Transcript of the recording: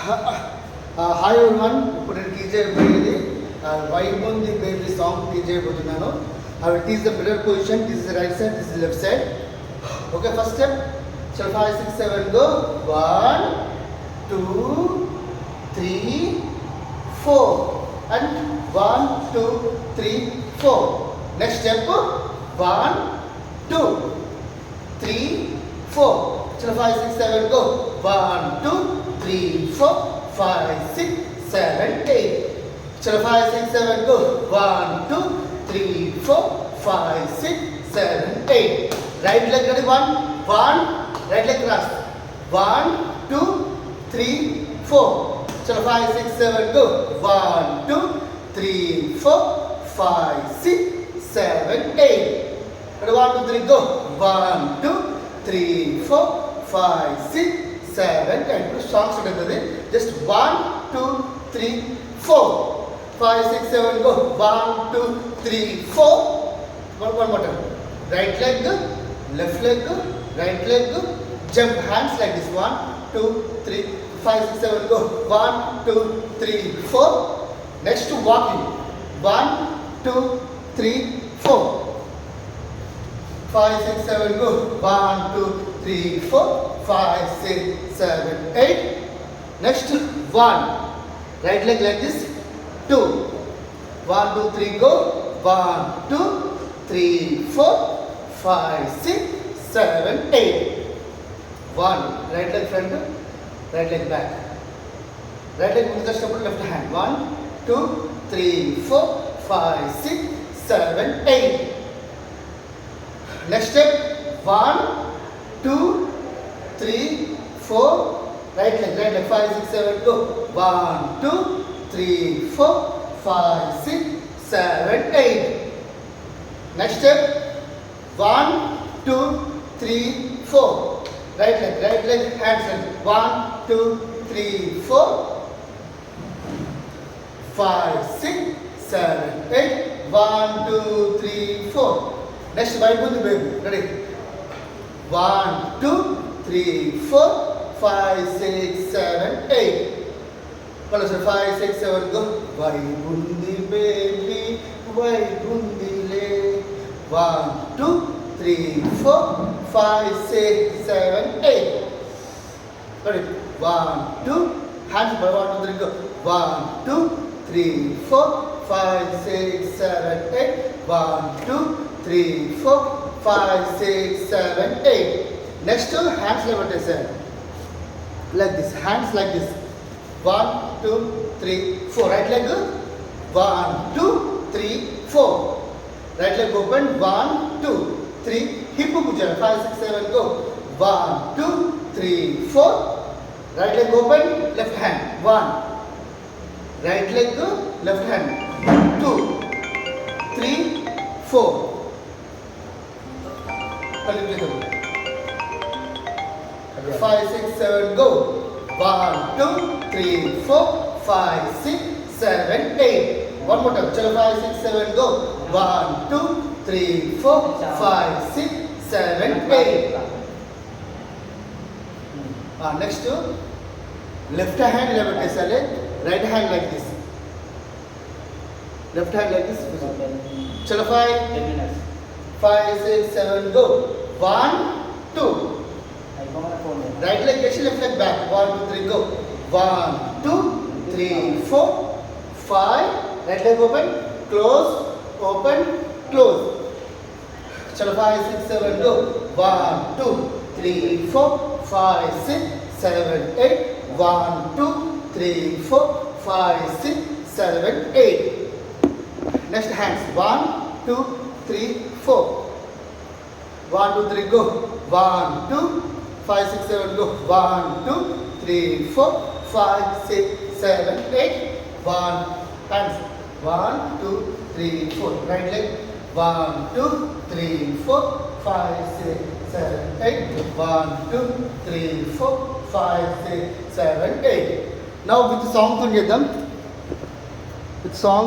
Hi everyone, ఇప్పుడు నేను teach చేయబోయేది vibe on the baby song teach చేయబోతున్నాను. I will teach the mirror position. This is right side, this is left side. Okay, first step. చల్ 5 6 7 go. 1 2 3 4 and 1 2 3 4. Next step. 1 2 3 4. Chalo 5 6 7 go. 1 2 3 4 5 6 7 8. Chalo 5 6 7 go. 1 2 3 4 5 6 7 8. Right leg ready. 1 right leg cross. 1 2 3 4. Chalo 5 6 7 go. 1 2 3 4 5 6 7 8. Ready, 1 2 3 go. 1 2 3 4 5 6 7 8. ఇప్పుడు songs ఉంటుంది. Just 1 2 3 4 5 6 7 go. 1 2 3 4. One more time. Right leg, left leg, right leg, jump hands like this. 1 2 3 5 6 7 go. 1 2 3 4. Next walking. 1 2 3 4 5 6 7 go. 1 2 3 4 5 6 7 8. Next 1 right leg like this. 2 1 2 3 go. 1 2 3 4 5 6 7 8. 1 right leg front, right leg back. Right leg ముందుకు వచ్చేటప్పుడు left hand. 1 2 3 4 5 6 7 8. Next step. 1 2 3 4 right leg 5 6 7 go. 1 2 3 4 5 6 7 8. Next step. 1 2 3 4 right leg hands in. 1 2 3 4 5 6 7 8. 1 2 3 4. Next vibe on the baby. Ready? 1 2 3 4 5 6 7 8. Follow 5 6 7 go. Vibe on the baby, vibe on the leg. 1 2 3 4 5 6 7 8. Ready? 1 2 hands by 1 2 3 go. 1 2 3 4 5 6 7 8. 1 2 3 4 5 6 7 8. Next two hands like this. Hands like this. 1 2 3 4. Right leg 1 2 3 4. Right leg open. 1 2 3. Hip puja. 5 6 7 go. 1 2 3 4. Right leg open. Left hand. 1. Right leg left hand. 2 3 4. 5 6 7 go. 1 2 3 4 5 6 7 8. One more time. Chalo 5 6 7 go. 1 2 3 4 5 6 7 8. Next left hand right hand like this. Left hand like this. Chalo 5 6 7 go. 1 2 right leg left leg back. 1 2 3 go. 1 2 3 4 5. Right leg open, close, open, close. Chalo 5 6 7 go. 1 2 3 4 5 6 7 8. 1 2 3 4 5 6 7 8. Next hands. 1 2 3 4. 1 2 3 go. 1 2 5 6 7 go. 1 2 3 4 5 6 7 8. 1 hands. 1 2 3 4. Right leg. 1 2 3 4 5 6 7 8. 1 2 3 4 5 6 7 8. Now with the song, with song.